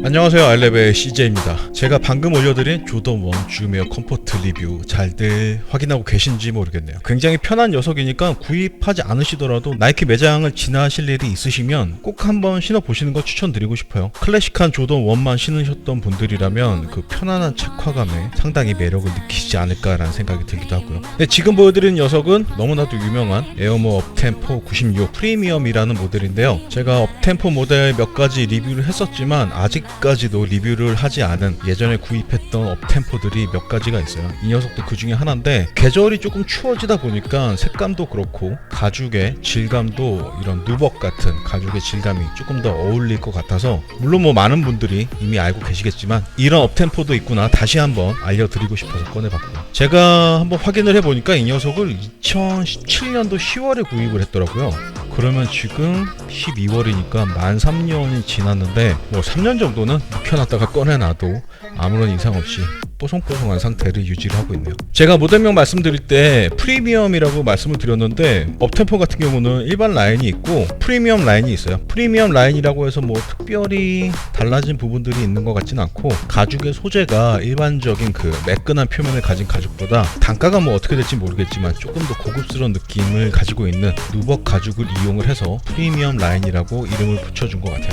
안녕하세요, 알레베의 CJ입니다. 제가 방금 올려드린 조던 1 줌웨어 컴포트 리뷰 잘들 확인하고 계신지 모르겠네요. 굉장히 편한 녀석이니까 구입하지 않으시더라도 나이키 매장을 지나실 일이 있으시면 꼭 한번 신어보시는 거 추천드리고 싶어요. 클래식한 조던 1만 신으셨던 분들이라면 그 편안한 착화감에 상당히 매력을 느끼시지 않을까라는 생각이 들기도 하고요. 네, 지금 보여드린 녀석은 너무나도 유명한 에어모 업템포 96 프리미엄이라는 모델인데요. 제가 업템포 모델 몇 가지 리뷰를 했었지만 아직까지도 리뷰를 하지 않은 예전에 구입했던 업템포들이 몇 가지가 있어요. 이 녀석도 그 중에 하나인데 계절이 조금 추워지다 보니까 색감도 그렇고 가죽의 질감도 이런 누벅 같은 가죽의 질감이 조금 더 어울릴 것 같아서, 물론 뭐 많은 분들이 이미 알고 계시겠지만 이런 업템포도 있구나 다시 한번 알려드리고 싶어서 꺼내봤고요. 제가 한번 확인을 해보니까 이 녀석을 2017년도 10월에 구입을 했더라고요. 그러면 지금 12월이니까 만 3년이 지났는데 뭐 3년 정도는 묵혀놨다가 꺼내놔도 아무런 이상 없이 뽀송뽀송한 상태를 유지를 하고 있네요. 제가 모델명 말씀드릴 때 프리미엄이라고 말씀을 드렸는데 업템포 같은 경우는 일반 라인이 있고 프리미엄 라인이 있어요. 프리미엄 라인이라고 해서 뭐 특별히 달라진 부분들이 있는 것 같진 않고, 가죽의 소재가 일반적인 그 매끈한 표면을 가진 가죽보다 단가가 뭐 어떻게 될지 모르겠지만 조금 더 고급스러운 느낌을 가지고 있는 누벅 가죽을 이용을 해서 프리미엄 라인이라고 이름을 붙여준 것 같아요.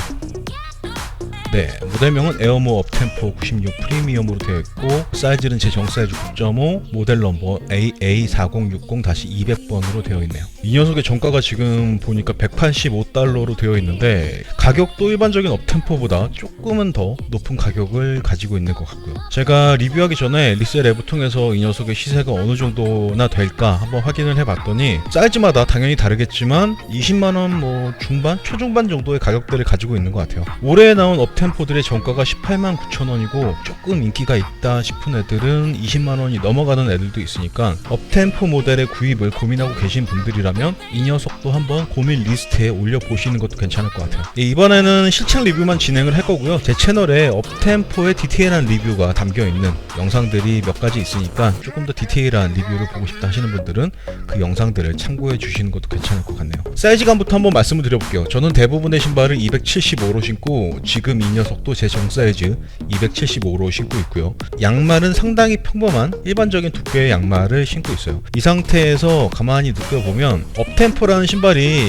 네, 모델명은 에어모 업템포 96 프리미엄으로 되어 있고 사이즈는 제 정사이즈 9.5, 모델 넘버 AA4060-200번으로 되어 있네요. 이 녀석의 정가가 지금 보니까 $185로 되어 있는데 가격도 일반적인 업템포보다 조금은 더 높은 가격을 가지고 있는 것 같고요. 제가 리뷰하기 전에 리셀 앱을 통해서 이 녀석의 시세가 어느 정도나 될까 한번 확인을 해봤더니 사이즈마다 당연히 다르겠지만 20만원 뭐 중반, 초중반 정도의 가격대를 가지고 있는 것 같아요. 올해 나온 업템포들의 정가가 18만 9천원이고 조금 인기가 있다 싶은 애들은 20만원이 넘어가는 애들도 있으니까 업템포 모델의 구입을 고민하고 계신 분들이라면 이 녀석도 한번 고민 리스트에 올려보시는 것도 괜찮을 것 같아요. 이번에는 실착 리뷰만 진행을 할 거고요. 제 채널에 업템포의 디테일한 리뷰가 담겨있는 영상들이 몇 가지 있으니까 조금 더 디테일한 리뷰를 보고 싶다 하시는 분들은 그 영상들을 참고해 주시는 것도 괜찮을 것 같네요. 사이즈감부터 한번 말씀을 드려볼게요. 저는 대부분의 신발을 275로 신고 지금 이 녀석도 제 정사이즈 275로 신고 있고요. 양말은 상당히 평범한 일반적인 두께의 양말을 신고 있어요. 이 상태에서 가만히 느껴보면 업템포라는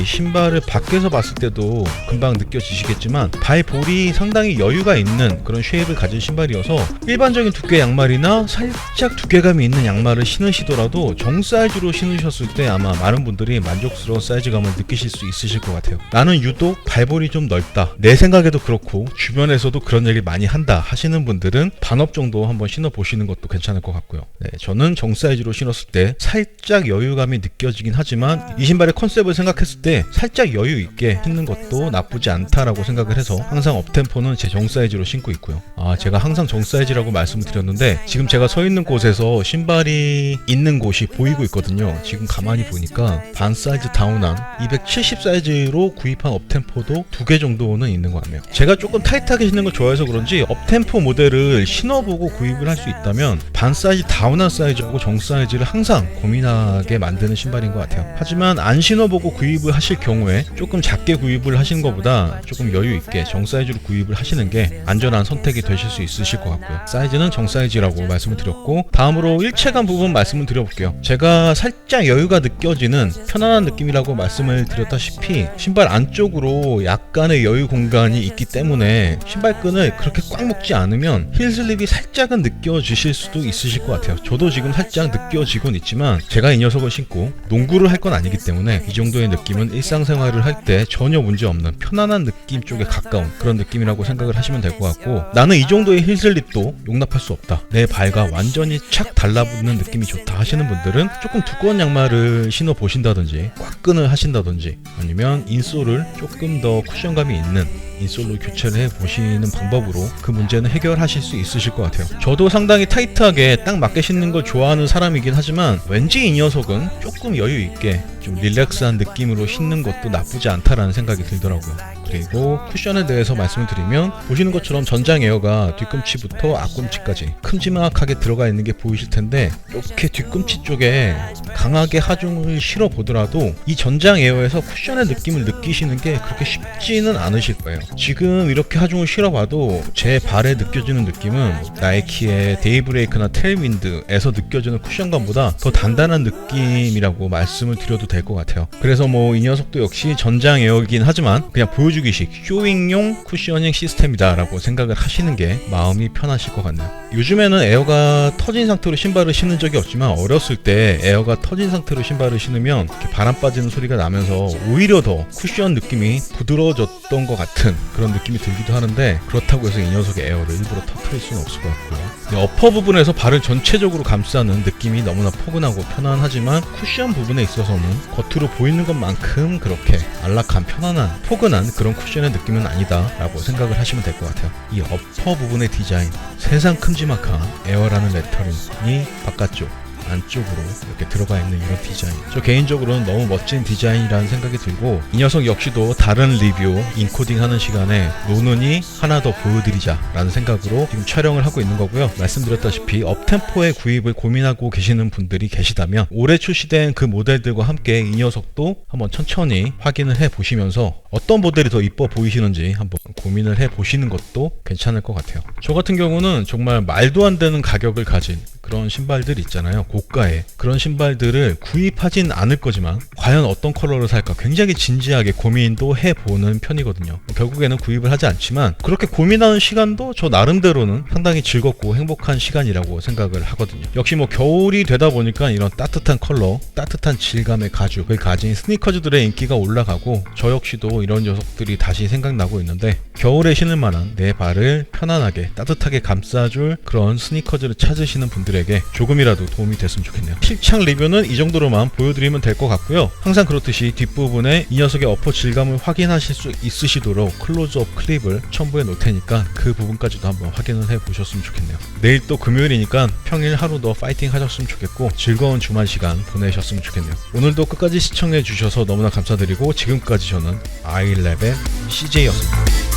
신발을 밖에서 봤을 때도 금방 느껴지시겠지만 발볼이 상당히 여유가 있는 그런 쉐입을 가진 신발이어서 일반적인 두께 양말이나 살짝 두께감이 있는 양말을 신으시더라도 정사이즈로 신으셨을 때 아마 많은 분들이 만족스러운 사이즈감을 느끼실 수 있으실 것 같아요. 나는 유독 발볼이 좀 넓다, 내 생각에도 그렇고 주변에서도 그런 얘기를 많이 한다 하시는 분들은 반업 정도 한번 신어보시는 것도 괜찮을 것 같고요. 네, 저는 정사이즈로 신었을 때 살짝 여유감이 느껴지긴 하지만 이 신발의 컨셉을 생각했을 때 살짝 여유 있게 신는 것도 나쁘지 않다라고 생각을 해서 항상 업템포는 제 정사이즈로 신고 있고요. 제가 항상 정사이즈라고 말씀을 드렸는데 지금 제가 서 있는 곳에서 신발이 있는 곳이 보이고 있거든요. 지금 가만히 보니까 반 사이즈 다운한 270 사이즈로 구입한 업템포도 2개 정도는 있는 것 같네요. 제가 조금 타이트하게 신는 걸 좋아해서 그런지 업템포 모델을 신어보고 구입을 할 수 있다면 반 사이즈 다운한 사이즈하고 정 사이즈를 항상 고민하게 만드는 신발인 것 같아요. 하지만 안 신어보고 구입을 하실 경우에 조금 작게 구입을 하시는 것보다 조금 여유 있게 정 사이즈로 구입을 하시는 게 안전한 선택이 되실 수 있으실 것 같고요. 사이즈는 정 사이즈라고 말씀을 드렸고, 다음으로 일체감 부분 말씀을 드려볼게요. 제가 살짝 여유가 느껴지는 편안한 느낌이라고 말씀을 드렸다시피 신발 안쪽으로 약간의 여유 공간이 있기 때문에 신발끈을 그렇게 꽉 묶지 않으면 힐 슬립이 살짝은 느껴지실 수도 있으실 것 같아요. 저도 지금 살짝 느껴지곤 있지만 제가 이 녀석을 신고 농구를 할 건 아니기 때문에 이 정도의 느낌은 일상생활을 할 때 전혀 문제없는 편안한 느낌 쪽에 가까운 그런 느낌이라고 생각을 하시면 될 것 같고, 나는 이 정도의 힐 슬립도 용납할 수 없다, 내 발과 완전히 착 달라붙는 느낌이 좋다 하시는 분들은 조금 두꺼운 양말을 신어 보신다든지 꽉끈을 하신다든지 아니면 인솔을 조금 더 쿠션감이 있는 인솔로 교체를 해보시는 방법으로 그 문제는 해결하실 수 있으실 것 같아요. 저도 상당히 타이트하게 딱 맞게 신는 걸 좋아하는 사람이긴 하지만 왠지 이 녀석은 조금 여유 있게 좀 릴렉스한 느낌으로 신는 것도 나쁘지 않다라는 생각이 들더라고요. 그리고 쿠션에 대해서 말씀을 드리면 보시는 것처럼 전장 에어가 뒤꿈치부터 앞꿈치까지 큼지막하게 들어가 있는 게 보이실 텐데 이렇게 뒤꿈치 쪽에 강하게 하중을 실어 보더라도 이 전장 에어에서 쿠션의 느낌을 느끼시는 게 그렇게 쉽지는 않으실 거예요. 지금 이렇게 하중을 실어봐도 제 발에 느껴지는 느낌은 나이키의 데이브레이크나 테일윈드에서 느껴지는 쿠션감보다 더 단단한 느낌이라고 말씀을 드려도 될 것 같아요. 그래서 뭐 이 녀석도 역시 전장 에어이긴 하지만 그냥 보여주기식 쇼잉용 쿠셔닝 시스템이다 라고 생각을 하시는 게 마음이 편하실 것 같네요. 요즘에는 에어가 터진 상태로 신발을 신은 적이 없지만 어렸을 때 에어가 터진 상태로 신발을 신으면 이렇게 바람 빠지는 소리가 나면서 오히려 더 쿠션 느낌이 부드러워졌던 것 같은 그런 느낌이 들기도 하는데, 그렇다고 해서 이 녀석의 에어를 일부러 터뜨릴 수는 없을 것 같고요. 어퍼 부분에서 발을 전체적으로 감싸는 느낌이 너무나 포근하고 편안하지만 쿠션 부분에 있어서는 겉으로 보이는 것만큼 그렇게 안락한, 편안한, 포근한 그런 쿠션의 느낌은 아니다 라고 생각을 하시면 될 것 같아요. 이 어퍼 부분의 디자인, 세상 큼지막한 에어라는 레터링이 바깥쪽 안쪽으로 이렇게 들어가 있는 이런 디자인, 저 개인적으로는 너무 멋진 디자인이라는 생각이 들고, 이 녀석 역시도 다른 리뷰 인코딩 하는 시간에 노는이 하나 더 보여드리자 라는 생각으로 지금 촬영을 하고 있는 거고요. 말씀드렸다시피 업템포의 구입을 고민하고 계시는 분들이 계시다면 올해 출시된 그 모델들과 함께 이 녀석도 한번 천천히 확인을 해 보시면서 어떤 모델이 더 이뻐 보이시는지 한번 고민을 해 보시는 것도 괜찮을 것 같아요. 저 같은 경우는 정말 말도 안 되는 가격을 가진 그런 신발들 있잖아요. 고가의 그런 신발들을 구입하진 않을 거지만 과연 어떤 컬러를 살까 굉장히 진지하게 고민도 해보는 편이거든요. 결국에는 구입을 하지 않지만 그렇게 고민하는 시간도 저 나름대로는 상당히 즐겁고 행복한 시간이라고 생각을 하거든요. 역시 뭐 겨울이 되다 보니까 이런 따뜻한 컬러, 따뜻한 질감의 가죽을 가진 스니커즈들의 인기가 올라가고 저 역시도 이런 녀석들이 다시 생각나고 있는데, 겨울에 신을 만한 내 발을 편안하게 따뜻하게 감싸줄 그런 스니커즈를 찾으시는 분들에게 조금이라도 도움이 됐으면 좋겠네요. 실착 리뷰는 이 정도로만 보여드리면 될 것 같고요. 항상 그렇듯이 뒷부분에 이 녀석의 어퍼 질감을 확인하실 수 있으시도록 클로즈업 클립을 첨부해 놓을 테니까 그 부분까지도 한번 확인을 해 보셨으면 좋겠네요. 내일 또 금요일이니까 평일 하루도 파이팅 하셨으면 좋겠고 즐거운 주말 시간 보내셨으면 좋겠네요. 오늘도 끝까지 시청해 주셔서 너무나 감사드리고 지금까지 저는 아이랩의 CJ였습니다.